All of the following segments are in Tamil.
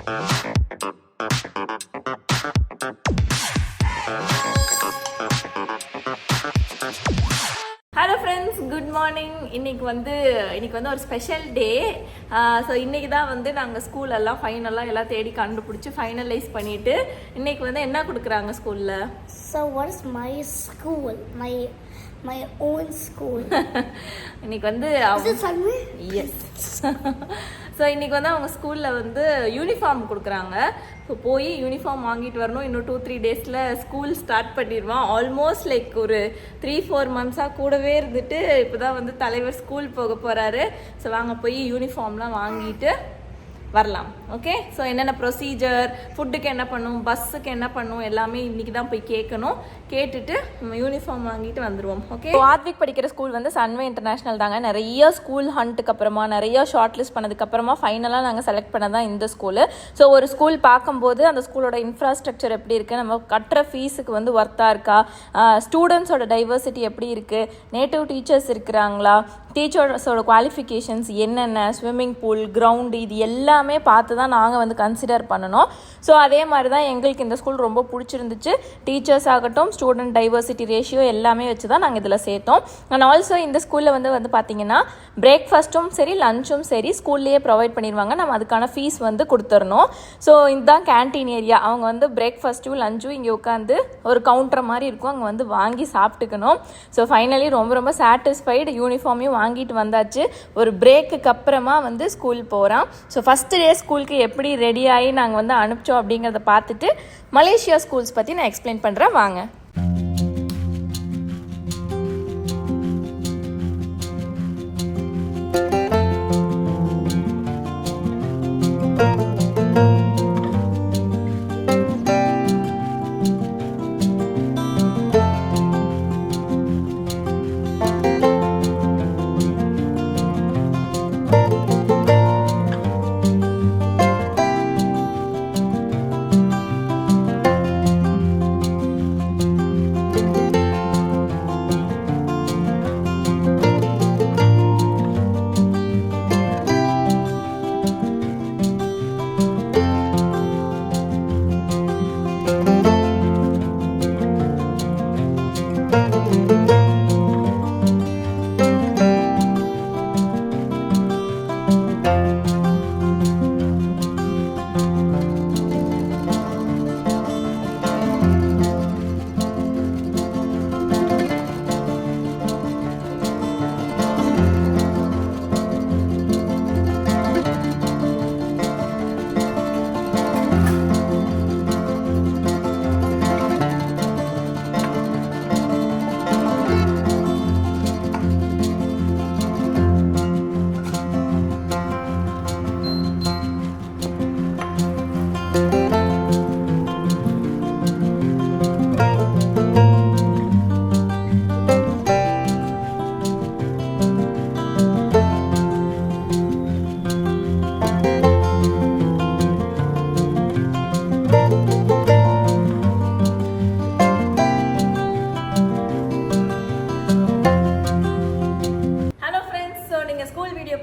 Hello friends, good morning. இன்னைக்கு வந்து ஒரு ஸ்பெஷல் டே. ஸோ இன்றைக்கி தான் வந்து நாங்கள் ஸ்கூலெல்லாம் ஃபைனலாக எல்லாம் தேடி கண்டுபிடிச்சி ஃபைனலைஸ் பண்ணிவிட்டு இன்றைக்கி வந்து என்ன கொடுக்குறாங்க ஸ்கூலில். So what is my school? My own school. இன்னைக்கு வந்து Is it Sunday? Yes. So இன்றைக்கி வந்து அவங்க ஸ்கூலில் வந்து யூனிஃபார்ம் கொடுக்குறாங்க. ஸோ போய் யூனிஃபார்ம் வாங்கிட்டு வரணும். இன்னும் 2-3 டேஸில் ஸ்கூல் ஸ்டார்ட் பண்ணிடுவான். ஆல்மோஸ்ட் லைக் ஒரு 3-4 மந்த்ஸாக கூடவே இருந்துட்டு இப்போ தான் வந்து தலைவர் ஸ்கூல் போக போகிறாரு. ஸோ வாங்க போய் யூனிஃபார்ம்லாம் வாங்கிட்டு வரலாம். ஓகே, ஸோ என்னென்ன ப்ரொசீஜர், ஃபுட்டுக்கு என்ன பண்ணும், பஸ்ஸுக்கு என்ன பண்ணும், எல்லாமே இன்றைக்கி தான் போய் கேட்கணும். கேட்டுட்டு நம்ம யூனிஃபார்ம் வாங்கிட்டு வந்துடுவோம். ஓகே, ஆத்விக் படிக்கிற ஸ்கூல் வந்து சன்வே இன்டர்நேஷ்னல் தாங்க. நிறைய ஸ்கூல் ஹண்ட்டுக்கு அப்புறமா, நிறைய ஷார்ட் லிஸ்ட் பண்ணதுக்கப்புறமா ஃபைனலாக நாங்கள் செலக்ட் பண்ணதான் இந்த ஸ்கூலு. ஸோ ஒரு ஸ்கூல் பார்க்கும்போது அந்த ஸ்கூலோட இன்ஃப்ராஸ்ட்ரக்சர் எப்படி இருக்குது, நம்ம கட்டுற ஃபீஸுக்கு வந்து ஒர்த்தாக இருக்கா, ஸ்டூடெண்ட்ஸோட டைவர்சிட்டி எப்படி இருக்குது, நேட்டிவ் டீச்சர்ஸ் இருக்கிறாங்களா, டீச்சர்ஸோட குவாலிஃபிகேஷன்ஸ் என்னென்ன, ஸ்விம்மிங் பூல், கிரவுண்டு, இது எல்லாமே பார்த்து தான் நாங்கள் வந்து கன்சிடர் பண்ணணும். ஸோ அதே மாதிரி தான் எங்களுக்கு இந்த ஸ்கூல் ரொம்ப பிடிச்சிருந்துச்சு. டீச்சர்ஸ் ஆகட்டும், ஸ்டூடெண்ட் டைவர்சிட்டி ரேஷியோ எல்லாமே வச்சு தான் நாங்கள் இதில் சேர்த்தோம். அண்ட் ஆல்சோ இந்த ஸ்கூலில் வந்து பார்த்தீங்கன்னா பிரேக்ஃபாஸ்ட்டும் சரி லஞ்சும் சரி ஸ்கூல்லேயே ப்ரொவைட் பண்ணிடுவாங்க. நம்ம அதுக்கான ஃபீஸ் வந்து கொடுத்துடணும். ஸோ இதுதான் கேன்டீன் ஏரியா. அவங்க வந்து பிரேக்ஃபாஸ்ட்டும் லஞ்சும் இங்கே உட்காந்து ஒரு கவுண்டர் மாதிரி இருக்கும், அங்கே வந்து வாங்கி சாப்பிட்டுக்கணும். ஸோ ஃபைனலி ரொம்ப சாட்டிஸ்ஃபைடு. யூனிஃபார்மையும் வாங்கிட்டு வந்தாச்சு. ஒரு பிரேக்குக்கு அப்புறமா வந்து ஸ்கூல் போகிறான். ஸோ ஃபஸ்ட்டு டே ஸ்கூலுக்கு எப்படி ரெடி ஆகி நாங்கள் வந்து அனுப்பிச்சோம் அப்படிங்கிறத பார்த்துட்டு மலேசியா ஸ்கூல்ஸ் பற்றி நான் எக்ஸ்பிளைன் பண்ணுறேன். வாங்க.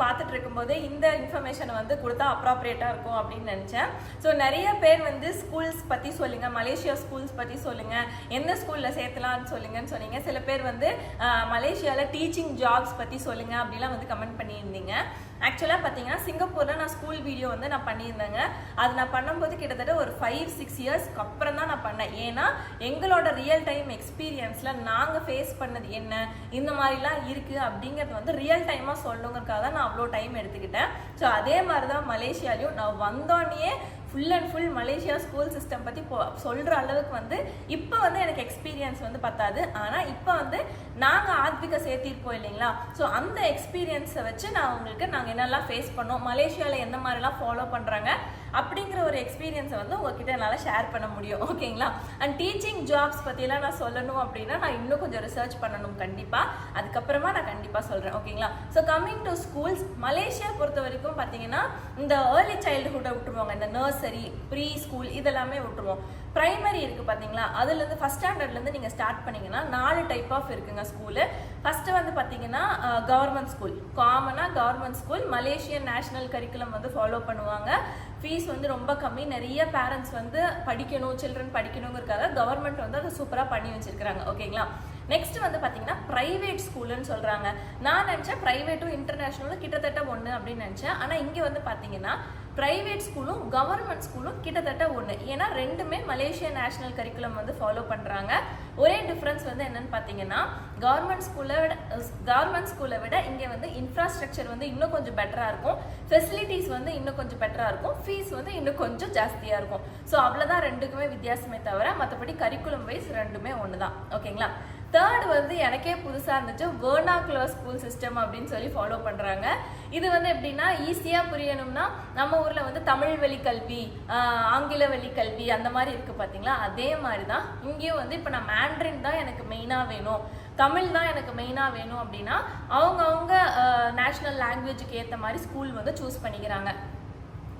பார்த்துட்டு இருக்கும்போது இந்த இன்ஃபர்மேஷன் வந்து கொடுத்தா அப்ராப்ரியேட்டாக இருக்கும் அப்படின்னு நினச்சேன். ஸோ நிறைய பேர் வந்து ஸ்கூல்ஸ் பற்றி சொல்லுங்கள், மலேசியா ஸ்கூல்ஸ் பற்றி சொல்லுங்கள், எந்த ஸ்கூலில் சேர்த்தலான்னு சொல்லுங்கன்னு சொன்னீங்க. சில பேர் வந்து மலேசியாவில் டீச்சிங் ஜாப்ஸ் பற்றி சொல்லுங்கள் அப்படிலாம் வந்து கமெண்ட் பண்ணியிருந்தீங்க. ஆக்சுவலாக பார்த்தீங்கன்னா சிங்கப்பூரில் நான் ஸ்கூல் வீடியோ வந்து நான் பண்ணியிருந்தேங்க. அது நான் பண்ணும்போது கிட்டத்தட்ட ஒரு 5-6 இயர்ஸ்க்கு அப்புறம் தான் நான் பண்ணேன். ஏன்னா எங்களோட ரியல் டைம் எக்ஸ்பீரியன்ஸில் நாங்கள் ஃபேஸ் பண்ணது என்ன, இந்த மாதிரிலாம் இருக்குது அப்படிங்கிறது வந்து ரியல் டைமாக சொல்லுங்கிறதுக்காக தான் நான் அவ்வளோ டைம் எடுத்துக்கிட்டேன். ஸோ அதே மாதிரி தான் மலேசியாலையும் நான் வந்தோடனே full and full Malaysia school system பற்றி சொல்கிற அளவுக்கு வந்து இப்போ வந்து எனக்கு எக்ஸ்பீரியன்ஸ் வந்து பத்தாது. ஆனால் இப்போ வந்து நாங்கள் ஆத்விகை சேர்த்திருப்போம் இல்லைங்களா, ஸோ அந்த எக்ஸ்பீரியன்ஸை வச்சு நான் உங்களுக்கு நாங்கள் என்னெல்லாம் ஃபேஸ் பண்ணோம், மலேசியாவில் எந்த மாதிரிலாம் ஃபாலோ பண்ணுறாங்க அப்படிங்கிற ஒரு எக்ஸ்பீரியன்ஸை வந்து உங்ககிட்ட என்னால் ஷேர் பண்ண முடியும். ஓகேங்களா. அண்ட் டீச்சிங் ஜாப்ஸ் பற்றிலாம் நான் சொல்லணும் அப்படின்னா நான் இன்னும் கொஞ்சம் ரிசர்ச் பண்ணணும் கண்டிப்பாக. அதுக்கப்புறமா நான் கண்டிப்பாக சொல்கிறேன். ஓகேங்களா. So coming to schools, Malaysia பொறுத்த வரைக்கும் பார்த்தீங்கன்னா இந்த ஏர்லி சைல்டுஹுட்டை விட்டுருவாங்க, இந்த நர்சரி, ப்ரீ ஸ்கூல் இதெல்லாமே விட்டுருவோம். ப்ரைமரி இருக்குது பார்த்தீங்களா, அதுலேருந்து ஃபஸ்ட் ஸ்டாண்டர்ட்லேருந்து நீங்கள் ஸ்டார்ட் பண்ணிங்கன்னா 4 டைப் ஆஃப் இருக்குங்க ஸ்கூலு. ஃபஸ்ட்டு வந்து பார்த்தீங்கன்னா கவர்மெண்ட் ஸ்கூல், காமனாக government school, Malaysian national curriculum வந்து ஃபாலோ பண்ணுவாங்க. ஃபீஸ் வந்து ரொம்ப கம்மி, நிறைய பேரண்ட்ஸ் வந்து படிக்கணும், சில்ட்ரன் படிக்கணுங்கிறதுக்காக கவர்மெண்ட் வந்து அதை சூப்பராக பண்ணி வச்சிருக்காங்க. ஓகேங்களா. நெக்ஸ்ட் வந்து பார்த்தீங்கன்னா ப்ரைவேட் ஸ்கூல்னு சொல்கிறாங்க. நான் நினச்சேன் ப்ரைவேட்டும் இன்டர்நேஷ்னலும் கிட்டத்தட்ட ஒன்று அப்படின்னு நினச்சேன். ஆனால் இங்கே வந்து பார்த்தீங்கன்னா ப்ரைவேட் ஸ்கூலும் கவர்மெண்ட் ஸ்கூலும் கிட்டத்தட்ட ஒன்று. ஏன்னா ரெண்டுமே மலேசியா நேஷனல் கரிக்குலம் வந்து ஃபாலோ பண்ணுறாங்க. ஒரே டிஃப்ரென்ஸ் வந்து என்னன்னு பார்த்தீங்கன்னா கவர்மெண்ட் ஸ்கூலை விட இங்கே வந்து இன்ஃப்ராஸ்ட்ரக்சர் வந்து இன்னும் கொஞ்சம் பெட்டராக இருக்கும், ஃபெசிலிட்டிஸ் வந்து இன்னும் கொஞ்சம் பெட்டராக இருக்கும், ஃபீஸ் வந்து இன்னும் கொஞ்சம் ஜாஸ்தியாக இருக்கும். ஸோ அவ்வளோதான் ரெண்டுக்குமே வித்தியாசமே தவிர மற்றபடி கரிக்குலம் வைஸ் ரெண்டுமே ஒன்று தான். ஓகேங்களா. தேர்ட் வந்து எனக்கே புதுசாக இருந்துச்சு, வெர்னாகுலர் ஸ்கூல் சிஸ்டம் அப்படின்னு சொல்லி ஃபாலோ பண்ணுறாங்க. இது வந்து எப்படின்னா ஈஸியாக புரியணும்னா நம்ம ஊரில் வந்து தமிழ் வழி கல்வி, ஆங்கில வழி கல்வி அந்த மாதிரி இருக்குது பார்த்தீங்களா, அதே மாதிரி தான் இங்கேயும் வந்து இப்போ நான் மேண்ட்ரின் தான் எனக்கு மெயினாக வேணும், தமிழ் தான் எனக்கு மெயினாக வேணும் அப்படின்னா அவங்கவுங்க நேஷ்னல் லாங்குவேஜுக்கு ஏற்ற மாதிரி ஸ்கூல் வந்து சூஸ் பண்ணிக்கிறாங்க.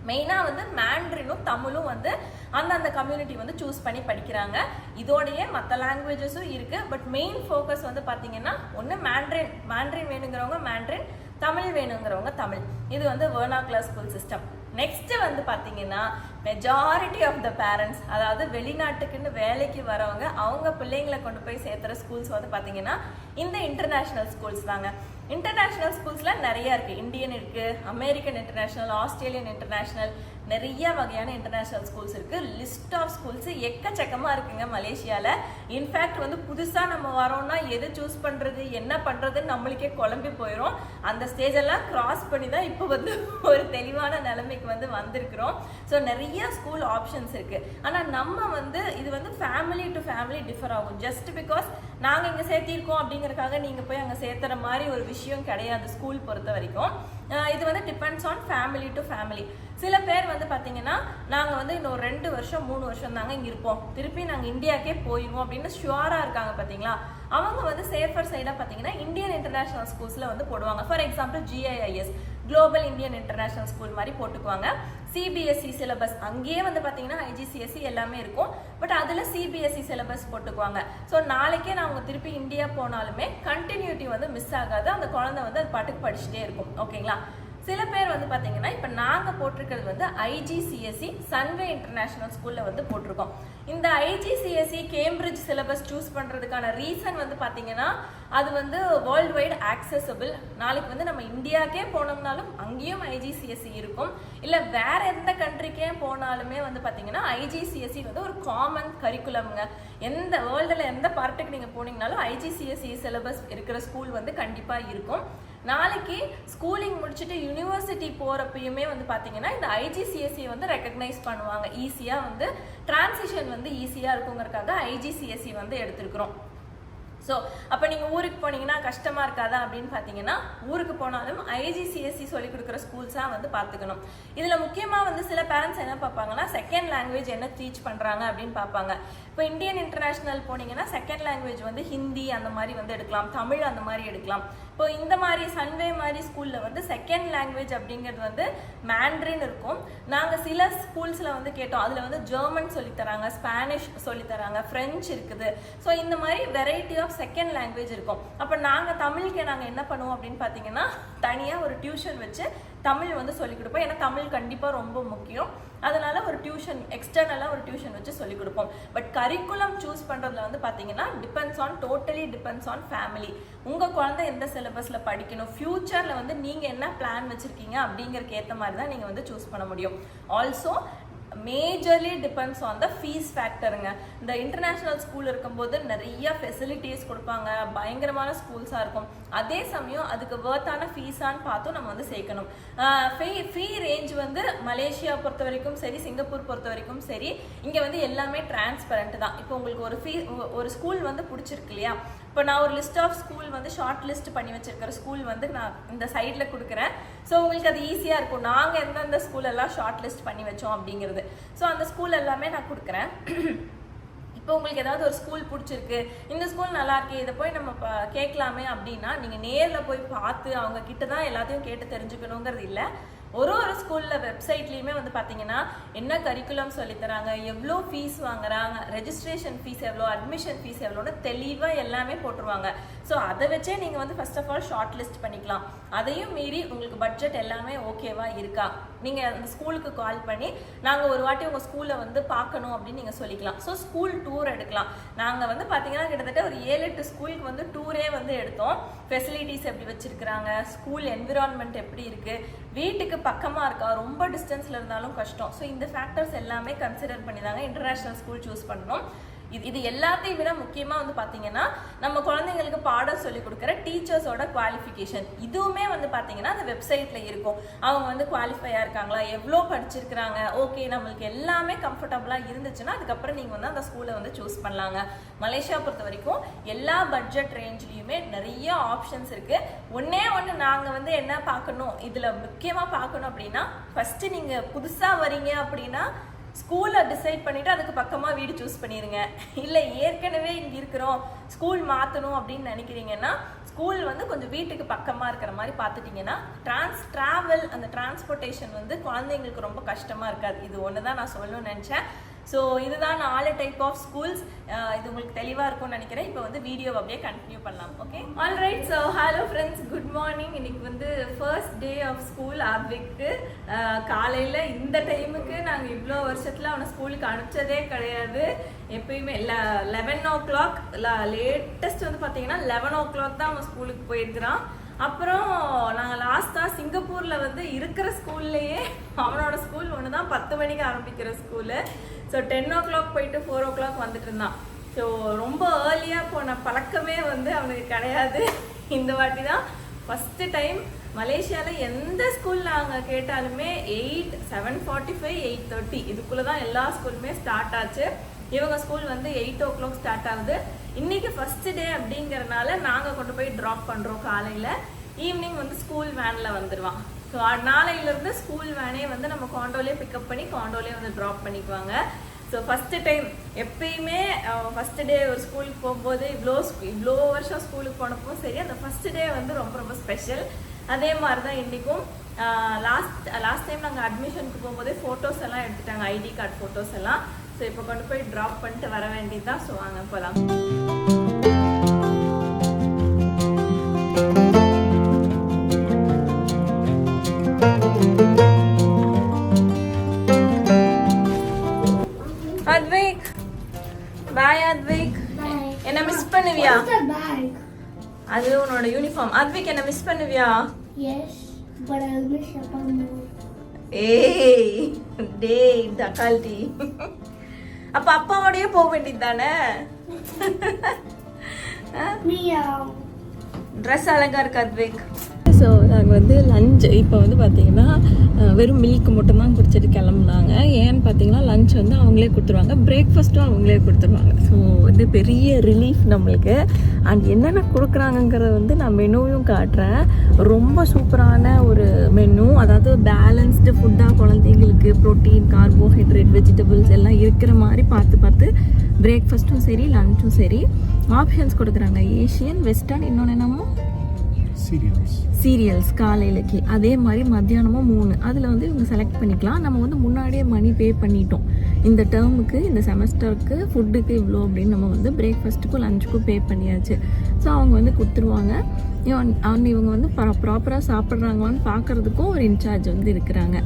மெயினாக வந்து மேண்ட்ரினும் தமிழும் வந்து அந்தந்த கம்யூனிட்டி வந்து சூஸ் பண்ணி படிக்கிறாங்க. இதோடையே மற்ற லாங்குவேஜஸும் இருக்குது. பட் மெயின் ஃபோக்கஸ் வந்து பார்த்தீங்கன்னா ஒன்று மேண்ட்ரின் வேணுங்கிறவங்க மேண்ட்ரின், தமிழ் வேணுங்கிறவங்க தமிழ். இது வந்து வெர்னாகுலர் ஸ்கூல் சிஸ்டம். நெக்ஸ்ட் வந்து பார்த்தீங்கன்னா மெஜாரிட்டி ஆஃப் த பேரண்ட்ஸ், அதாவது வெளிநாட்டுக்குன்னு வேலைக்கு வரவங்க அவங்க பிள்ளைங்களை கொண்டு போய் சேர்த்துற ஸ்கூல்ஸ் வந்து பார்த்தீங்கன்னா இந்த இன்டர்நேஷ்னல் ஸ்கூல்ஸ் தாங்க. இன்டர்நேஷ்னல் ஸ்கூல்ஸில் நிறைய இருக்குது. இந்தியன் இருக்குது, அமெரிக்கன் இன்டர்நேஷ்னல், ஆஸ்திரேலியன் இன்டர்நேஷ்னல், நிறைய வகையான இன்டர்நேஷ்னல் ஸ்கூல்ஸ் இருக்குது. லிஸ்ட் ஆஃப் ஸ்கூல்ஸ் எக்கச்சக்கமாக இருக்குங்க மலேசியாவில். இன்ஃபேக்ட் வந்து புதுசாக நம்ம வரோம்னா எது சூஸ் பண்ணுறது என்ன பண்ணுறதுன்னு நம்மளுக்கே குழம்பி போயிடும். அந்த ஸ்டேஜெல்லாம் கிராஸ் பண்ணி தான் இப்போ வந்து ஒரு தெளிவான நிலைமைக்கு வந்து வந்திருக்கிறோம். ஸோ நிறைய ஸ்கூல் ஆப்ஷன்ஸ் இருக்குது. ஆனால் நம்ம வந்து இது வந்து ஃபேமிலி டு ஃபேமிலி டிஃபர் ஆகும். ஜஸ்ட் பிகாஸ் நாங்கள் இங்கே சேர்த்திருக்கோம் அப்படிங்கிறதுக்காக நீங்கள் போய் அங்கே சேர்த்துற மாதிரி ஒரு விஷயம் கிடையாது ஸ்கூல் பொறுத்த வரைக்கும். இது வந்து depends on family to family. சில பேர் வந்து பார்த்தீங்கன்னா நாங்கள் வந்து இன்னும் 2 வருஷம் 3 வருஷம் தாங்க இங்கே இருப்போம், திருப்பி நாங்கள் இந்தியாவுக்கே போயிடுவோம் அப்படின்னு ஷுவராக இருக்காங்க பார்த்தீங்களா. அவங்க வந்து சேஃபர் சைடாக பார்த்தீங்கன்னா இந்தியன் இன்டர்நேஷ்னல் ஸ்கூல்ஸில் வந்து போடுவாங்க. For example GIIS, global Indian international school மாதிரி போட்டுக்குவாங்க. CBSE சிலபஸ் அங்கேயே வந்து பார்த்தீங்கன்னா IGCSE எல்லாமே இருக்கும். பட் அதில் CBSE சிலபஸ் போட்டுக்குவாங்க. ஸோ நாளைக்கே நான் அவங்க திருப்பி இந்தியா போனாலுமே கண்டினியூட்டி வந்து மிஸ் ஆகாது, அந்த குழந்தை வந்து அது பாட்டுக்கு படிச்சுட்டே இருக்கும். ஓகேங்களா. சில பேர் வந்து பார்த்தீங்கன்னா இப்போ நாங்கள் போட்டிருக்கிறது வந்து IGCSE சன்வே இன்டர்நேஷ்னல் ஸ்கூலில் வந்து போட்டிருக்கோம். இந்த IGCSE கேம்பிரிட்ஜ் சிலபஸ் சூஸ் பண்ணுறதுக்கான ரீசன் வந்து பார்த்தீங்கன்னா அது வந்து வேர்ல்டு வைடு ஆக்சசபிள். நாளைக்கு வந்து நம்ம இந்தியாவுக்கே போனோம்னாலும் அங்கேயும் IGCSE இருக்கும், இல்லை வேற எந்த கண்ட்ரிக்கே போனாலுமே வந்து பார்த்தீங்கன்னா IGCSE வந்து ஒரு காமன் கரிக்குலம்ங்க. எந்த வேர்ல்டில் எந்த பார்ட்டுக்கு நீங்கள் போனீங்கனாலும் IGCSE சிலபஸ் இருக்கிற ஸ்கூல் வந்து கண்டிப்பாக இருக்கும். நாளைக்கு ஸ்கூலிங் முடிச்சுட்டு யூனிவர்சிட்டி போகிறப்பயுமே வந்து பார்த்தீங்கன்னா இந்த IGCSE வந்து ரெக்கக்னைஸ் பண்ணுவாங்க. ஈஸியாக வந்து டிரான்சிஷன் வந்து ஈஸியாக இருக்குங்கிறதுக்காக IGCSE வந்து எடுத்துருக்குறோம். ஸோ அப்போ நீங்கள் ஊருக்கு போனீங்கன்னா கஷ்டமாக இருக்காதா அப்படின்னு பார்த்தீங்கன்னா ஊருக்கு போனாலும் IGCSE சொல்லிக் கொடுக்குற ஸ்கூல்ஸாக வந்து பார்த்துக்கணும். இதில் முக்கியமாக வந்து சில பேரண்ட்ஸ் என்ன பார்ப்பாங்கன்னா செகண்ட் லாங்குவேஜ் என்ன டீச் பண்ணுறாங்க அப்படின்னு பார்ப்பாங்க. இப்போ இந்தியன் இன்டர்நேஷ்னல் போனீங்கன்னா செகண்ட் லாங்குவேஜ் வந்து ஹிந்தி அந்த மாதிரி வந்து எடுக்கலாம், தமிழ் அந்த மாதிரி எடுக்கலாம். இப்போ இந்த மாதிரி சன்வே மாதிரி ஸ்கூலில் வந்து செகண்ட் லாங்குவேஜ் அப்படிங்கிறது வந்து மேண்ட்ரின் இருக்கும். நாங்கள் சில ஸ்கூல்ஸில் வந்து கேட்டோம், அதில் வந்து ஜெர்மன் சொல்லித்தராங்க, ஸ்பானிஷ் சொல்லித்தராங்க, ஃப்ரெஞ்ச் இருக்குது. ஸோ இந்த மாதிரி வெரைட்டி ஆஃப் செகண்ட் லாங்குவேஜ் இருக்கும். அப்போ நாங்கள் தமிழுக்கு நாங்கள் என்ன பண்ணுவோம் அப்படின்னு பார்த்தீங்கன்னா தனியாக ஒரு டியூஷன் வச்சு தமிழ் வந்து சொல்லிக் கொடுப்போம். ஏன்னா தமிழ் கண்டிப்பாக ரொம்ப முக்கியம். அதனால ஒரு டியூஷன் எக்ஸ்டர்னலாக ஒரு டியூஷன் வச்சு சொல்லிக் கொடுப்போம். பட் கரிக்குலம் சூஸ் பண்ணுறதுல வந்து பார்த்தீங்கன்னா டோட்டலி டிபெண்ட்ஸ் ஆன் ஃபேமிலி. உங்கள் குழந்தை எந்த சிலபஸில் படிக்கணும், ஃபியூச்சரில் வந்து நீங்கள் என்ன பிளான் வச்சுருக்கீங்க அப்படிங்கிறதுக்கு ஏற்ற மாதிரி தான் நீங்கள் வந்து சூஸ் பண்ண முடியும். Also majorly depends on the fees ஃபேக்டருங்க. இந்த இன்டர்நேஷ்னல் ஸ்கூல் இருக்கும்போது நிறைய ஃபெசிலிட்டிஸ் கொடுப்பாங்க, பயங்கரமான ஸ்கூல்ஸாக இருக்கும். அதே சமயம் அதுக்கு வர்த்தான ஃபீஸான்னு பார்த்தும் நம்ம வந்து சேர்க்கணும். ஃபீ ரேஞ்ச் வந்து மலேசியா பொறுத்த வரைக்கும் சரி, சிங்கப்பூர் பொறுத்த வரைக்கும் சரி, இங்கே வந்து எல்லாமே டிரான்ஸ்பரண்ட் தான். இப்போ உங்களுக்கு ஒரு ஸ்கூல் வந்து பிடிச்சிருக்கு இல்லையா, இப்போ நான் ஒரு லிஸ்ட் ஆஃப் ஸ்கூல் வந்து ஷார்ட் லிஸ்ட் பண்ணி வச்சிருக்கிற ஸ்கூல் வந்து நான் இந்த சைடில் கொடுக்குறேன். ஸோ உங்களுக்கு அது ஈஸியாக இருக்கும், நாங்கள் எந்தெந்த ஸ்கூல் எல்லாம் ஷார்ட் லிஸ்ட் பண்ணி வச்சோம் அப்படிங்கிறது. ஸோ அந்த ஸ்கூல் எல்லாமே நான் கொடுக்குறேன். இப்போ உங்களுக்கு ஏதாவது ஒரு ஸ்கூல் பிடிச்சிருக்கு, இந்த ஸ்கூல் நல்லா இருக்கு, இதை போய் நம்ம கேட்கலாமே அப்படின்னா நீங்கள் நேரில் போய் பார்த்து அவங்க கிட்ட தான் எல்லாத்தையும் கேட்டு தெரிஞ்சுக்கணுங்கிறது இல்லை. ஒரு ஸ்கூலில் வெப்சைட்லேயுமே வந்து பார்த்தீங்கன்னா என்ன கரிக்குலம் சொல்லித்தராங்க, எவ்வளோ ஃபீஸ் வாங்குறாங்க, ரெஜிஸ்ட்ரேஷன் ஃபீஸ் எவ்வளோ, அட்மிஷன் ஃபீஸ் எவ்வளோன்னு தெளிவாக எல்லாமே போட்டுருவாங்க. ஸோ அதை வச்சே நீங்கள் வந்து first of all short list பண்ணிக்கலாம். அதையும் மீறி உங்களுக்கு பட்ஜெட் எல்லாமே ஓகேவா இருக்கா, நீங்கள் அந்த ஸ்கூலுக்கு கால் பண்ணி நாங்கள் ஒரு வாட்டி உங்கள் ஸ்கூலை வந்து பார்க்கணும் அப்படின்னு நீங்கள் சொல்லிக்கலாம். ஸோ ஸ்கூல் டூர் எடுக்கலாம். நாங்கள் வந்து பார்த்தீங்கன்னா கிட்டத்தட்ட ஒரு 7-8 ஸ்கூலுக்கு வந்து டூரே வந்து எடுத்தோம். ஃபெசிலிட்டிஸ் எப்படி வச்சுருக்குறாங்க, ஸ்கூல் என்விரான்மெண்ட் எப்படி இருக்குது, வீட்டுக்கு பக்கமாக இருக்கா, ரொம்ப டிஸ்டன்ஸில் இருந்தாலும் கஷ்டம். ஸோ இந்த ஃபேக்டர்ஸ் எல்லாமே கன்சிடர் பண்ணி தாங்க இன்டர்நேஷ்னல் ஸ்கூல் சூஸ் பண்ணணும். இது எல்லாத்தையும் விட முக்கியமாக வந்து பார்த்தீங்கன்னா நம்ம குழந்தைங்களுக்கு பாடம் சொல்லி கொடுக்குற டீச்சர்ஸோட குவாலிஃபிகேஷன் இதுவுமே வந்து பார்த்தீங்கன்னா அந்த வெப்சைட்டில் இருக்கும். அவங்க வந்து குவாலிஃபையாக இருக்காங்களா, எவ்வளோ படிச்சிருக்கிறாங்க, ஓகே நம்மளுக்கு எல்லாமே கம்ஃபர்டபுளாக இருந்துச்சுன்னா அதுக்கப்புறம் நீங்கள் வந்து அந்த ஸ்கூலை வந்து சூஸ் பண்ணலாங்க. மலேசியா பொறுத்த வரைக்கும் எல்லா பட்ஜெட் ரேஞ்ச்லேயுமே நிறைய ஆப்ஷன்ஸ் இருக்குது. ஒன்று நாங்கள் வந்து என்ன பார்க்கணும், இதில் முக்கியமாக பார்க்கணும் அப்படின்னா ஃபஸ்ட்டு நீங்கள் புதுசாக வரீங்க அப்படின்னா ஸ்கூலை டிசைட் பண்ணிவிட்டு அதுக்கு பக்கமாக வீடு சூஸ் பண்ணிடுங்க. இல்லை ஏற்கனவே இங்கே இருக்கிறோம் ஸ்கூல் மாற்றணும் அப்படின்னு நினைக்கிறீங்கன்னா ஸ்கூல் வந்து கொஞ்சம் வீட்டுக்கு பக்கமாக இருக்கிற மாதிரி பார்த்துட்டிங்கன்னா ட்ராவல் அந்த டிரான்ஸ்போர்ட்டேஷன் வந்து குழந்தைங்களுக்கு ரொம்ப கஷ்டமாக இருக்காது. இது ஒன்று தான் நான் சொல்லணும்னு நினச்சேன். ஸோ இதுதான் 4 டைப் ஆஃப் ஸ்கூல்ஸ். இது உங்களுக்கு தெளிவாக இருக்கும்னு நினைக்கிறேன். இப்போ வந்து வீடியோ அப்படியே கண்டினியூ பண்ணலாம். Okay, alright. So hello friends, good morning. இன்னைக்கு வந்து ஃபர்ஸ்ட் டே ஆஃப் ஸ்கூல் ஆத்விக்கு. காலையில் இந்த டைமுக்கு நாங்கள் இவ்வளோ வருஷத்தில் அவனை ஸ்கூலுக்கு அனுப்பிச்சதே கிடையாது. எப்பயுமே 11 o'clock, லேட்டஸ்ட் வந்து பார்த்தீங்கன்னா 11 o'clock தான் அவன் ஸ்கூலுக்கு போயிருக்கிறான். அப்புறம் நாங்கள் லாஸ்ட்டாக சிங்கப்பூரில் வந்து இருக்கிற ஸ்கூல்லையே அவனோட ஸ்கூல் ஒன்று தான் 10 மணிக்கு ஆரம்பிக்கிற ஸ்கூலு. ஸோ 10 o'clock போயிட்டு 4 o'clock வந்துட்டு இருந்தான். ஸோ ரொம்ப ஏர்லியாக போன பழக்கமே வந்து அவனுக்கு கிடையாது. இந்த வாட்டி தான் ஃபஸ்ட்டு டைம் மலேசியாவில் எந்த ஸ்கூல் நாங்கள் கேட்டாலுமே 7:45, 8:30 இதுக்குள்ளே தான் எல்லா ஸ்கூலுமே ஸ்டார்ட் ஆச்சு. இவங்க ஸ்கூல் வந்து 8 o'clock ஸ்டார்ட் ஆகுது. இன்னைக்கு ஃபஸ்ட்டு டே அப்படிங்கிறனால நாங்கள் கொண்டு போய் ட்ராப் பண்ணுறோம் காலையில். ஈவினிங் வந்து ஸ்கூல் வேனில் வந்துடுவான். ஸோ நாளையிலேருந்து ஸ்கூல் வேனே வந்து நம்ம காண்டோலே பிக்கப் பண்ணி காண்டோலே வந்து ட்ராப் பண்ணிக்குவாங்க. ஸோ ஃபஸ்ட்டு டைம் எப்பயுமே ஃபஸ்ட்டு டே ஒரு ஸ்கூலுக்கு போகும்போது இவ்வளோ வருஷம் ஸ்கூலுக்கு போனப்போ சரி, அந்த ஃபஸ்ட்டு டே வந்து ரொம்ப ரொம்ப ஸ்பெஷல். அதே மாதிரி தான் இன்றைக்கும். லாஸ்ட் டைம் நாங்கள் அட்மிஷனுக்கு போகும்போதே ஃபோட்டோஸ் எல்லாம் எடுத்துட்டாங்க, ஐடி கார்டு ஃபோட்டோஸ் எல்லாம். ஸோ இப்போ கொண்டு போய் ட்ராப் பண்ணிட்டு வர வேண்டியது தான். ஸோ வாங்க போகலாம். அத்விக், பாய் அத்விக். என்ன மிஸ் பண்ணுவியா? அது உன்னோட யூனிஃபார்ம். அத்விக், என்ன மிஸ் பண்ணுவியா? Yes, but I'll miss your mom. ஏய் டேய் டக்கால்டி. அப்ப அப்பாவோடயே போக வேண்டியது தானே? ட்ரெஸ் அழகா இருக்கு அத்விக். ஸோ நாங்கள் வந்து லஞ்ச் இப்போ வந்து பார்த்தீங்கன்னா வெறும் மில்க் மட்டும் தான் குடிச்சிட்டு கிளம்புனாங்க. ஏன்னு பார்த்தீங்கன்னா லஞ்ச் வந்து அவங்களே கொடுத்துருவாங்க, பிரேக்ஃபாஸ்ட்டும் அவங்களே கொடுத்துருவாங்க. ஸோ வந்து பெரிய ரிலீஃப் நம்மளுக்கு. அண்ட் என்னென்ன கொடுக்குறாங்கங்கிறத வந்து நான் மெனுவையும் காட்டுறேன். ரொம்ப சூப்பரான ஒரு மெனு, அதாவது பேலன்ஸ்டு ஃபுட்டாக குழந்தைங்களுக்கு ப்ரோட்டீன், கார்போஹைட்ரேட், வெஜிடபிள்ஸ் எல்லாம் இருக்கிற மாதிரி பார்த்து பிரேக்ஃபாஸ்ட்டும் சரி லஞ்சும் சரி ஆப்ஷன்ஸ் கொடுக்குறாங்க. ஏஷியன், வெஸ்டர்ன், இன்னொன்று என்னமோ சீரியல்ஸ் காலையிலக்கு. அதே மாதிரி மத்தியானமும் 3. அதில் வந்து இவங்க செலக்ட் பண்ணிக்கலாம். நம்ம வந்து முன்னாடியே மணி பே பண்ணிட்டோம். இந்த டேர்முக்கு, இந்த செமஸ்டருக்கு ஃபுட்டுக்கு இவ்வளோ அப்படின்னு நம்ம வந்து பிரேக்ஃபாஸ்ட்டுக்கும் லஞ்சுக்கும் பே பண்ணியாச்சு. ஸோ அவங்க வந்து கொடுத்துருவாங்க. இவங்க வந்து ப்ராப்பராக சாப்பிட்றாங்களான்னு பார்க்குறதுக்கும் ஒரு இன்சார்ஜ் வந்து இருக்கிறாங்க.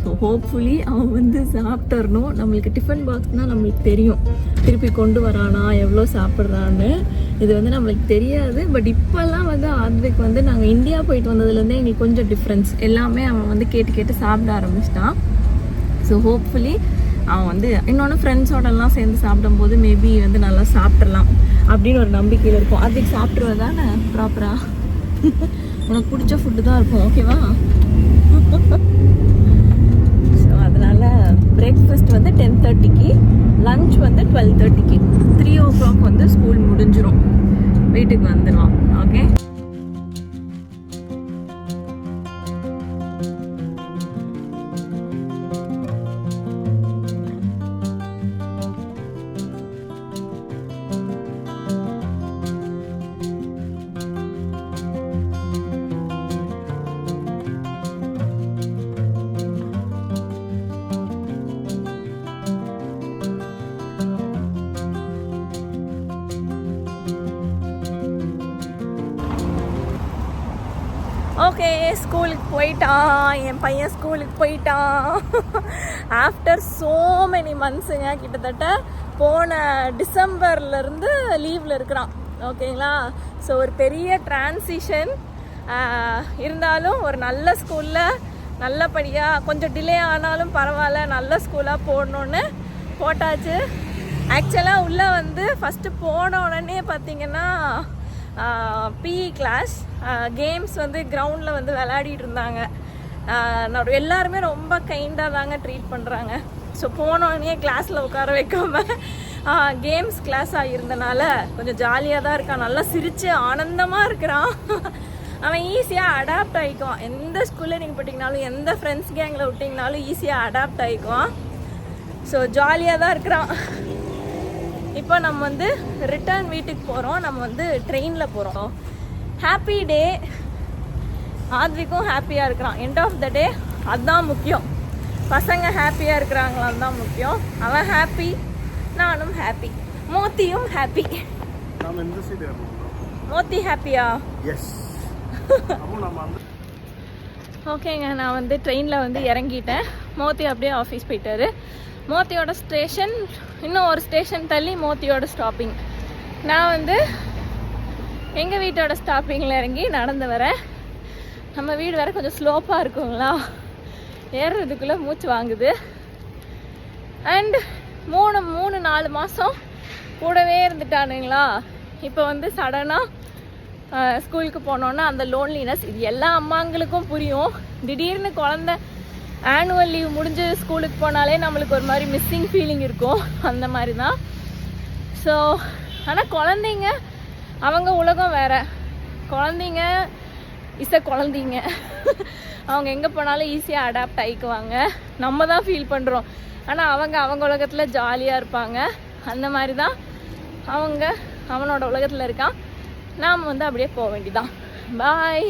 ஸோ ஹோப்ஃபுல்லி அவன் வந்து சாப்பிட்றணும். நம்மளுக்கு டிஃபன் பாக்ஸ்னால் நம்மளுக்கு தெரியும் திருப்பி கொண்டு வரானா, எவ்வளோ சாப்பிட்றான்னு. இது வந்து நம்மளுக்கு தெரியாது. பட் இப்போல்லாம் வந்து ஆத்விக் வந்து நாங்கள் இந்தியா போயிட்டு வந்ததுலேருந்தே எங்களுக்கு கொஞ்சம் டிஃப்ரென்ஸ் எல்லாமே அவன் வந்து கேட்டு சாப்பிட ஆரம்பிச்சிட்டான். ஸோ ஹோப்ஃபுல்லி அவன் வந்து இன்னொன்று ஃப்ரெண்ட்ஸோடலாம் சேர்ந்து சாப்பிடும்போது மேபி வந்து நல்லா சாப்பிட்றலாம் அப்படின்னு ஒரு நம்பிக்கையில் இருக்கும். அதுக்கு சாப்பிட்ருவது தானே ப்ராப்பராக உனக்கு பிடிச்ச ஃபுட்டு தான் இருக்கும். ஓகேவா? ஸோ அதனால் பிரேக்ஃபாஸ்ட் வந்து 10:30க்கு, லஞ்ச் வந்து 12:30க்கு. 3 o'clock வந்து ஸ்கூல் முடிஞ்சிடும், வீட்டுக்கு வந்துடுவான். ஓகே. ஓகே, ஸ்கூலுக்கு போயிட்டான் என் பையன், ஸ்கூலுக்கு போயிட்டான். ஆஃப்டர் ஸோ மெனி மந்த்ஸுங்க, கிட்டத்தட்ட போன டிசம்பர்லேருந்து லீவில் இருக்கிறான். ஓகேங்களா? ஸோ ஒரு பெரிய டிரான்சிஷன் இருந்தாலும் ஒரு நல்ல ஸ்கூலில் நல்லபடியாக, கொஞ்சம் டிலே ஆனாலும் பரவாயில்ல, நல்ல ஸ்கூலாக போடணுன்னு போட்டாச்சு. ஆக்சுவலாக உள்ளே வந்து ஃபஸ்ட்டு போன உடனே பார்த்திங்கன்னா பிஇ கிளாஸ், கேம்ஸ் வந்து கிரவுண்டில் வந்து விளையாடிட்டு இருந்தாங்க. எல்லாருமே ரொம்ப கைண்டாக தாங்க ட்ரீட் பண்ணுறாங்க. ஸோ போனோடனே கிளாஸில் உட்கார வைக்காம கேம்ஸ் கிளாஸாக இருந்தனால கொஞ்சம் ஜாலியாக தான் இருக்கான். நல்லா சிரித்து ஆனந்தமாக இருக்கிறான். அவன் ஈஸியாக அடாப்ட் ஆகிக்குவான். எந்த ஸ்கூலில் நீங்கள் போட்டிங்கனாலும், எந்த ஃப்ரெண்ட்ஸ் கேங்கில் விட்டிங்கனாலும் ஈஸியாக அடாப்ட் ஆகிக்குவான். ஸோ ஜாலியாக தான் இருக்கிறான். இப்போ நம்ம வந்து ரிட்டர்ன் வீட்டுக்கு போகிறோம். நம்ம வந்து ட்ரெயினில் போகிறோம். Happy day. ஆத்விக்கும் ஹாப்பியாக இருக்கிறான். எண்ட் ஆஃப் த டே அதுதான் முக்கியம். பசங்க ஹாப்பியாக இருக்கிறாங்களான்னு தான் முக்கியம். அவன் ஹாப்பி, நானும் ஹாப்பி, மோத்தியும் ஹாப்பி. மோத்தி ஹாப்பியா? எஸ். ஓகேங்க, நான் வந்து ட்ரெயினில் வந்து இறங்கிட்டேன். மோத்தி அப்படியே ஆஃபீஸ் போயிட்டாரு. மோத்தியோட ஸ்டேஷன் இன்னும் ஒரு ஸ்டேஷன் தள்ளி மோத்தியோட ஸ்டாப்பிங். நான் வந்து எங்கள் வீட்டோட ஸ்டாப்பிங்கில் இறங்கி நடந்து வரேன். நம்ம வீடு வேறு கொஞ்சம் ஸ்லோப்பாக இருக்குங்களா, ஏறுறதுக்குள்ளே மூச்சு வாங்குது. அண்ட் 3-4 மாதம் கூடவே இருந்துட்டானுங்களா. இப்போ வந்து சடனாக ஸ்கூலுக்கு போனோன்னா அந்த லோன்லினஸ், இது எல்லா அம்மாங்களுக்கும் புரியும். திடீர்னு குழந்த ஆனுவல் லீவ் முடிஞ்சு ஸ்கூலுக்கு போனாலே நம்மளுக்கு ஒரு மாதிரி மிஸ்ஸிங் ஃபீலிங் இருக்கும். அந்த மாதிரி தான். ஸோ ஆனால் குழந்தைங்க அவங்க உலகம் வேறு. குழந்தைங்க குழந்தைங்க அவங்க எங்கே போனாலும் ஈஸியாக அடாப்ட் ஆகிக்குவாங்க. நம்ம தான் ஃபீல் பண்ணுறோம். ஆனால் அவங்க உலகத்தில் ஜாலியாக இருப்பாங்க. அந்த மாதிரி தான் அவனோட உலகத்தில் இருக்கான். நாம் வந்து அப்படியே போக வேண்டியதான். பாய்.